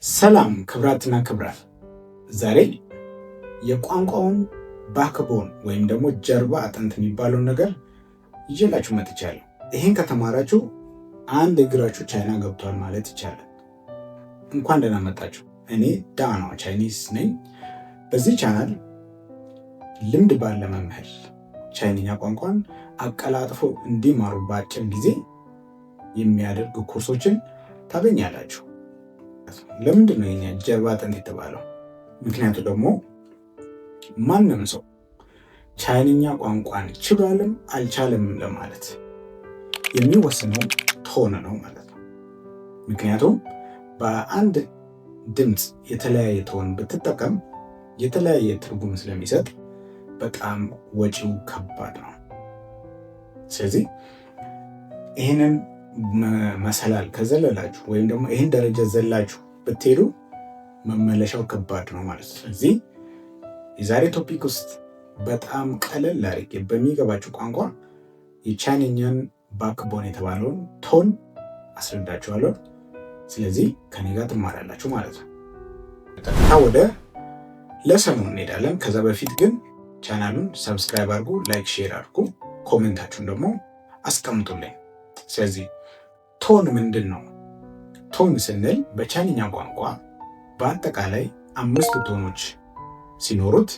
ሰላም ክብራትና ክብራት፣ ዛሬ የቋንቋውን ባክቦን ወይም ደግሞ ጀርባ አጥንት የሚባለውን ነገር ይዤላችሁ መጥቻለሁ። ይህን ከተማራችሁ አንድ እግራችሁ ቻይና ገብቷል ማለት ይቻላል። እንኳን ደህና መጣችሁ። እኔ ዳና ቻይኒስ ነኝ። በዚህ ቻናል ልምድ ባለ መምህር ቻይንኛ ቋንቋን አቀላጥፎ እንዲማሩ በአጭር ጊዜ የሚያደርግ ኮርሶችን ታገኛላችሁ። ለምንድን ነው የኛ ጀርባ አጥንት የተባለው? ምክንያቱ ደግሞ ማንም ሰው ቻይንኛ ቋንቋን ችሏልም አልቻለም ለማለት የሚወስነው ቶን ነው ማለት ነው። ምክንያቱም በአንድ ድምፅ የተለያየ ቶን ብትጠቀም የተለያየ ትርጉም ስለሚሰጥ በጣም ወጪው ከባድ ነው። ስለዚህ ይህንን መሰላል ከዘለላችሁ ወይም ደግሞ ይህን ደረጃ ዘላችሁ ብትሄዱ መመለሻው ከባድ ነው ማለት ነው። ስለዚህ የዛሬ ቶፒክ ውስጥ በጣም ቀለል አድርጌ በሚገባችሁ ቋንቋ የቻይንኛን ባክቦን የተባለውን ቶን አስረዳችኋለሁ። ስለዚህ ከኔ ጋር ትማራላችሁ ማለት ነው። ቀጥታ ወደ ለሰኑ እንሄዳለን። ከዛ በፊት ግን ቻናሉን ሰብስክራይብ አድርጉ፣ ላይክ፣ ሼር አድርጉ፣ ኮሜንታችሁን ደግሞ አስቀምጡልኝ። ስለዚህ ቶን ምንድን ነው? ቶን ስንል በቻይንኛ ቋንቋ በአጠቃላይ 5 ቶኖች ሲኖሩት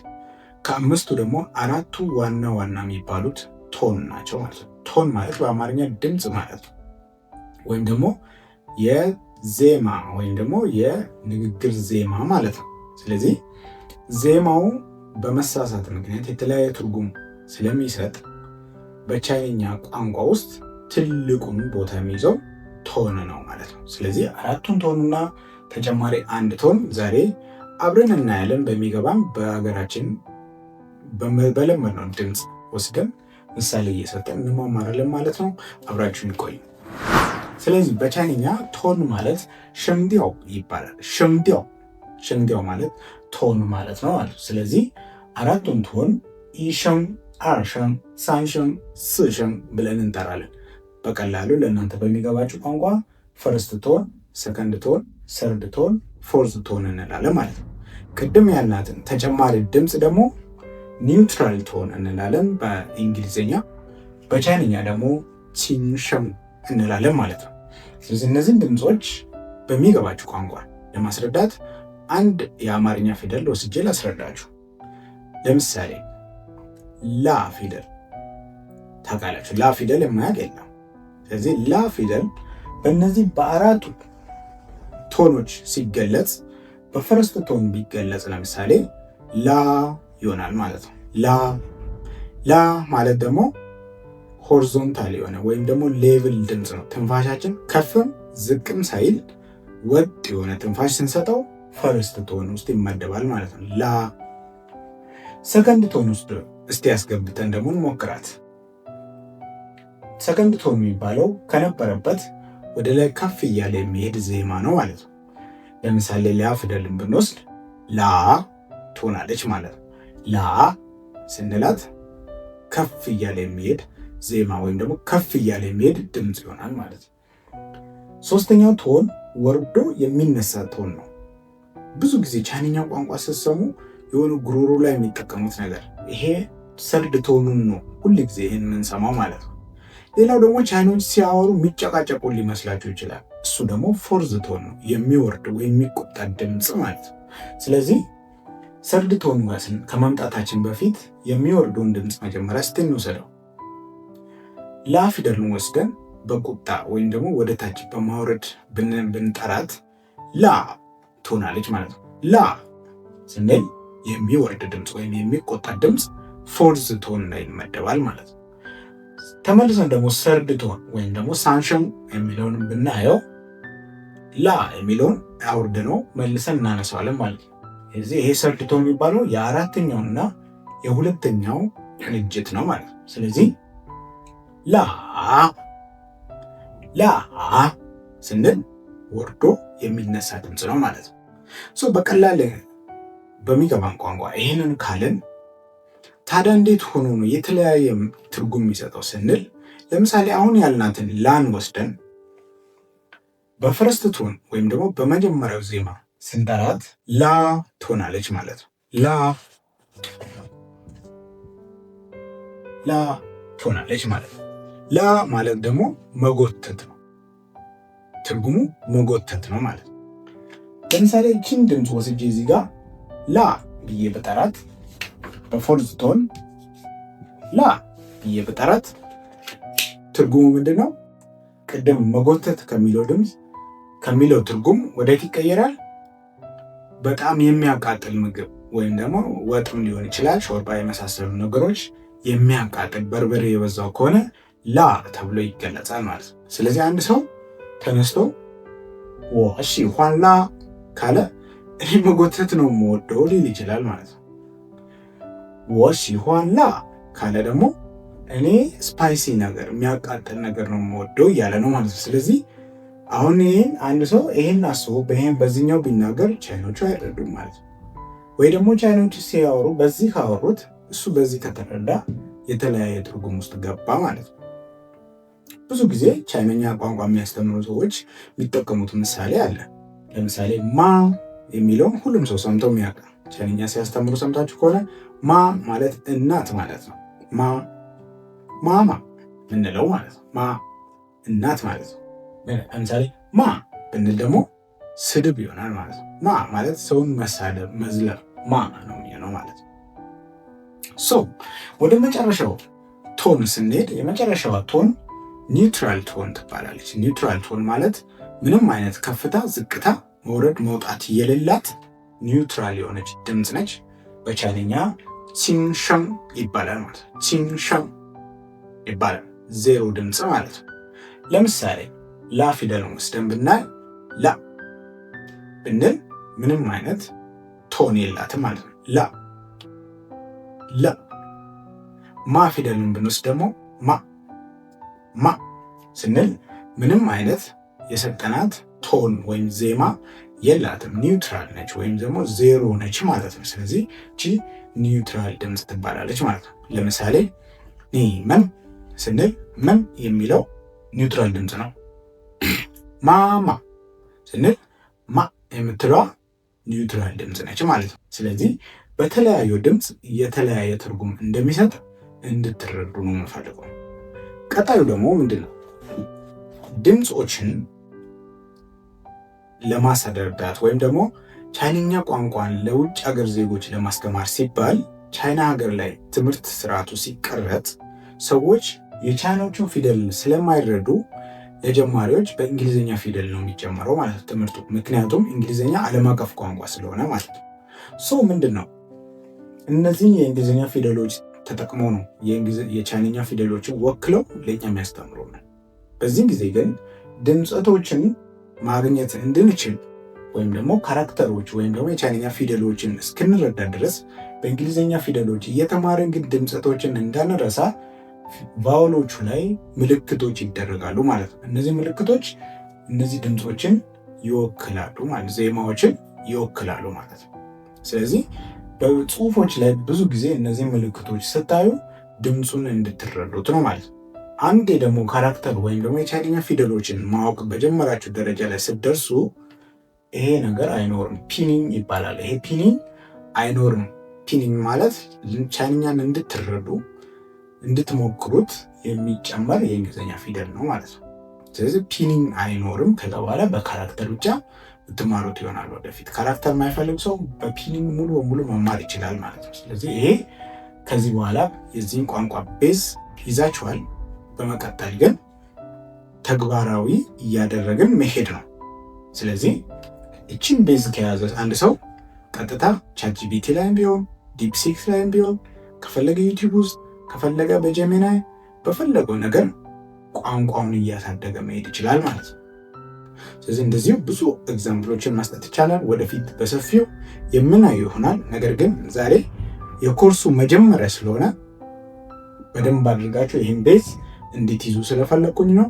ከአምስቱ ደግሞ 4ቱ ዋና ዋና የሚባሉት ቶን ናቸው ማለት ነው። ቶን ማለት በአማርኛ ድምፅ ማለት ነው፣ ወይም ደግሞ የዜማ ወይም ደግሞ የንግግር ዜማ ማለት ነው። ስለዚህ ዜማው በመሳሳት ምክንያት የተለያየ ትርጉም ስለሚሰጥ በቻይንኛ ቋንቋ ውስጥ ትልቁን ቦታ የሚይዘው ቶን ነው ማለት ነው። ስለዚህ 4ቱን ቶንና ተጨማሪ 1 ቶን ዛሬ አብረን እናያለን። በሚገባም በሀገራችን በለመድነው ድምፅ ወስደን ምሳሌ እየሰጠን እንማማራለን ማለት ነው። አብራችሁን ይቆዩ። ስለዚህ በቻይንኛ ቶን ማለት ሸንዲያው ይባላል። ሸንዲያው ማለት ቶን ማለት ነው ማለት ነው። ስለዚህ 4ቱን ቶን ኢሸን፣ አርሸን፣ ሳንሸን፣ ስሸን ብለን እንጠራለን። በቀላሉ ለእናንተ በሚገባችሁ ቋንቋ ፈርስት ቶን፣ ሰከንድ ቶን፣ ሰርድ ቶን፣ ፎርዝ ቶን እንላለን ማለት ነው። ቅድም ያልናትን ተጨማሪ ድምፅ ደግሞ ኒውትራል ቶን እንላለን በእንግሊዝኛ። በቻይንኛ ደግሞ ቺንሸን እንላለን ማለት ነው። ስለዚህ እነዚህን ድምፆች በሚገባችሁ ቋንቋ ለማስረዳት አንድ የአማርኛ ፊደል ወስጄ ላስረዳችሁ። ለምሳሌ ላ ፊደል ታውቃላችሁ። ላ ፊደል የማያውቅ የለም። ስለዚህ ላ ፊደል በእነዚህ በ4ቱ ቶኖች ሲገለጽ በፈርስት ቶን ቢገለጽ ለምሳሌ ላ ይሆናል ማለት ነው። ላ ማለት ደግሞ ሆሪዞንታል የሆነ ወይም ደግሞ ሌቭል ድምፅ ነው። ትንፋሻችን ከፍም ዝቅም ሳይል ወጥ የሆነ ትንፋሽ ስንሰጠው ፈርስት ቶን ውስጥ ይመደባል ማለት ነው። ላ ሰከንድ ቶን ውስጥ እስቲ ያስገብተን ደግሞ እንሞክራት። ሰከንድ ቶን የሚባለው ከነበረበት ወደ ላይ ከፍ እያለ የሚሄድ ዜማ ነው ማለት ነው። ለምሳሌ ላ ፊደልን ብንወስድ ላ ትሆናለች ማለት ነው። ላ ስንላት ከፍ እያለ የሚሄድ ዜማ ወይም ደግሞ ከፍ እያለ የሚሄድ ድምፅ ይሆናል ማለት ነው። ሶስተኛው ቶን ወርዶ የሚነሳ ቶን ነው። ብዙ ጊዜ ቻይንኛ ቋንቋ ስትሰሙ የሆኑ ጉሮሮ ላይ የሚጠቀሙት ነገር ይሄ ሰርድ ቶኑን ነው ሁል ጊዜ ይህን የምንሰማው ማለት ነው። ሌላው ደግሞ ቻይኖች ሲያወሩ የሚጨቃጨቁ ሊመስላችሁ ይችላል። እሱ ደግሞ ፎርዝ ቶን ነው፣ የሚወርድ ወይም የሚቆጣ ድምፅ ማለት ነው። ስለዚህ ሰርድ ቶን ጋር ከመምጣታችን በፊት የሚወርደውን ድምፅ መጀመሪያ እስቲ እንውሰደው። ላ ፊደልን ወስደን በቁጣ ወይም ደግሞ ወደ ታች በማውረድ ብንጠራት ላ ትሆናለች ማለት ነው። ላ ስንል የሚወርድ ድምፅ ወይም የሚቆጣ ድምፅ ፎርዝ ቶን ላይ ይመደባል ማለት ነው። ተመልሰን ደግሞ ሰርድ ቶን ወይም ደግሞ ሳንሸን የሚለውን ብናየው ላ የሚለውን አውርድ ነው መልሰን እናነሳዋለን ማለት ነው። ስለዚህ ይሄ ሰርድ ቶን የሚባለው የ4ኛውና የ2ኛው ቅንጅት ነው ማለት ነው። ስለዚህ ላ ስንል ወርዶ የሚነሳ ድምፅ ነው ማለት ነው። በቀላል በሚገባን ቋንቋ ይህንን ካልን ታዲያ እንዴት ሆኖ ነው የተለያየ ትርጉም የሚሰጠው ስንል፣ ለምሳሌ አሁን ያልናትን ላን ወስደን በፈርስት ቶን ወይም ደግሞ በመጀመሪያው ዜማ ስንጠራት ላ ትሆናለች ማለት ነው። ላ ትሆናለች ማለት ነው። ላ ማለት ደግሞ መጎተት ነው። ትርጉሙ መጎተት ነው ማለት ነው። ለምሳሌ ይህችን ድምፅ ወስጄ እዚህ ጋር ላ ብዬ በጠራት በፎርዝ ቶን ላ ብዬ በጠራት ትርጉሙ ምንድን ነው? ቅድም መጎተት ከሚለው ድምፅ ከሚለው ትርጉም ወዴት ይቀየራል? በጣም የሚያቃጥል ምግብ ወይም ደግሞ ወጥም ሊሆን ይችላል፣ ሾርባ የመሳሰሉ ነገሮች የሚያቃጥል በርበሬ የበዛው ከሆነ ላ ተብሎ ይገለጻል ማለት ነው። ስለዚህ አንድ ሰው ተነስቶ እሺ ኋላ ካለ እኔ መጎተት ነው የምወደው ሊል ይችላል ማለት ነው። እሺ ኋላ ካለ ደግሞ እኔ ስፓይሲ ነገር የሚያቃጥል ነገር ነው የምወደው እያለ ነው ማለት ነው። ስለዚህ አሁን ይህን አንድ ሰው ይህን አስቦ በዚህኛው ቢናገር ቻይኖቹ አይረዱም ማለት ነው። ወይ ደግሞ ቻይኖቹ ሲያወሩ በዚህ ካወሩት እሱ በዚህ ከተረዳ የተለያየ ትርጉም ውስጥ ገባ ማለት ነው። ብዙ ጊዜ ቻይነኛ ቋንቋ የሚያስተምሩ ሰዎች የሚጠቀሙት ምሳሌ አለ። ለምሳሌ ማ የሚለውን ሁሉም ሰው ሰምተው የሚያውቅ ቻይነኛ ሲያስተምሩ ሰምታችሁ ከሆነ ማ ማለት እናት ማለት ነው። ማማ ምንለው ማለት ነው። ማ እናት ማለት ነው። ለምሳሌ ማ ብንል ደግሞ ስድብ ይሆናል ማለት ነው። ማ ማለት ሰውን መሳደብ፣ መዝለብ ማ ነው የሚሆነው ማለት ነው። ወደ መጨረሻው ቶን ስንሄድ የመጨረሻዋ ቶን ኒውትራል ቶን ትባላለች። ኒውትራል ቶን ማለት ምንም አይነት ከፍታ፣ ዝቅታ፣ መውረድ፣ መውጣት የሌላት ኒውትራል የሆነች ድምፅ ነች። በቻይነኛ ቺንሸን ይባላል ማለት ነው። ቺንሸን ይባላል ዜሮ ድምፅ ማለት ነው። ለምሳሌ ላ ፊደልን ወስደን ብናይ ላ ብንል ምንም አይነት ቶን የላትም ማለት ነው። ላ ማ ፊደልን ብንወስድ ደግሞ ማ ስንል ምንም አይነት የሰጠናት ቶን ወይም ዜማ የላትም። ኒውትራል ነች ወይም ደግሞ ዜሮ ነች ማለት ነው። ስለዚህ ቺ ኒውትራል ድምፅ ትባላለች ማለት ነው። ለምሳሌ መን ስንል መን የሚለው ኒውትራል ድምፅ ነው። ማማ ስንል ማ የምትለዋ ኒውትራል ድምፅ ነች ማለት ነው። ስለዚህ በተለያዩ ድምፅ የተለያየ ትርጉም እንደሚሰጥ እንድትረዱ ነው የምፈልገው። ቀጣዩ ደግሞ ምንድን ነው? ድምፆችን ለማስረዳት ወይም ደግሞ ቻይንኛ ቋንቋን ለውጭ ሀገር ዜጎች ለማስተማር ሲባል ቻይና ሀገር ላይ ትምህርት ስርዓቱ ሲቀረጽ ሰዎች የቻይናዎቹን ፊደል ስለማይረዱ ለጀማሪዎች በእንግሊዝኛ ፊደል ነው የሚጀመረው ማለት ነው ትምህርቱ። ምክንያቱም እንግሊዝኛ ዓለም አቀፍ ቋንቋ ስለሆነ ማለት ነው። ምንድን ነው እነዚህን የእንግሊዝኛ ፊደሎች ተጠቅመው ነው የቻይንኛ ፊደሎችን ወክለው ለእኛ የሚያስተምሩ ነው። በዚህም ጊዜ ግን ድምፀቶችን ማግኘት እንድንችል ወይም ደግሞ ካራክተሮች ወይም ደግሞ የቻይንኛ ፊደሎችን እስክንረዳ ድረስ በእንግሊዝኛ ፊደሎች እየተማርን ግን ድምፀቶችን እንዳንረሳ ቫውሎቹ ላይ ምልክቶች ይደረጋሉ ማለት ነው። እነዚህ ምልክቶች እነዚህ ድምፆችን ይወክላሉ ማለት ዜማዎችን ይወክላሉ ማለት ነው። ስለዚህ በጽሁፎች ላይ ብዙ ጊዜ እነዚህ ምልክቶች ስታዩ ድምፁን እንድትረዱት ነው ማለት ነው። አንዴ ደግሞ ካራክተር ወይም ደግሞ የቻይንኛ ፊደሎችን ማወቅ በጀመራችሁ ደረጃ ላይ ስትደርሱ ይሄ ነገር አይኖርም፣ ፒኒንግ ይባላል። ይሄ ፒኒንግ አይኖርም። ፒኒንግ ማለት ቻይንኛን እንድትረዱ እንድትሞክሩት የሚጨመር የእንግሊዝኛ ፊደል ነው ማለት ነው። ስለዚህ ፒኒንግ አይኖርም። ከዛ በኋላ በካራክተር ብቻ ብትማሩት ይሆናል ወደፊት። ካራክተር የማይፈልግ ሰው በፒኒንግ ሙሉ በሙሉ መማር ይችላል ማለት ነው። ስለዚህ ይሄ ከዚህ በኋላ የዚህን ቋንቋ ቤዝ ይዛችኋል። በመቀጠል ግን ተግባራዊ እያደረግን መሄድ ነው። ስለዚህ እችን ቤዝ ከያዘ አንድ ሰው ቀጥታ ቻትጂፒቲ ላይም ቢሆን ዲፕሲክ ላይም ቢሆን ከፈለገ ዩቲዩብ ውስጥ ከፈለገ በጀሚናይ በፈለገው ነገር ቋንቋውን እያሳደገ መሄድ ይችላል ማለት ነው። ስለዚህ እንደዚሁ ብዙ ኤግዛምፕሎችን ማስጠት ይቻላል። ወደፊት በሰፊው የምናየው ይሆናል። ነገር ግን ዛሬ የኮርሱ መጀመሪያ ስለሆነ በደንብ አድርጋችሁ ይህን ቤዝ እንድትይዙ ስለፈለኩኝ ነው።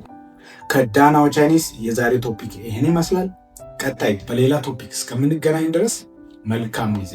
ከዳናው ቻይኒስ የዛሬ ቶፒክ ይህን ይመስላል። ቀጣይ በሌላ ቶፒክ እስከምንገናኝ ድረስ መልካም ጊዜ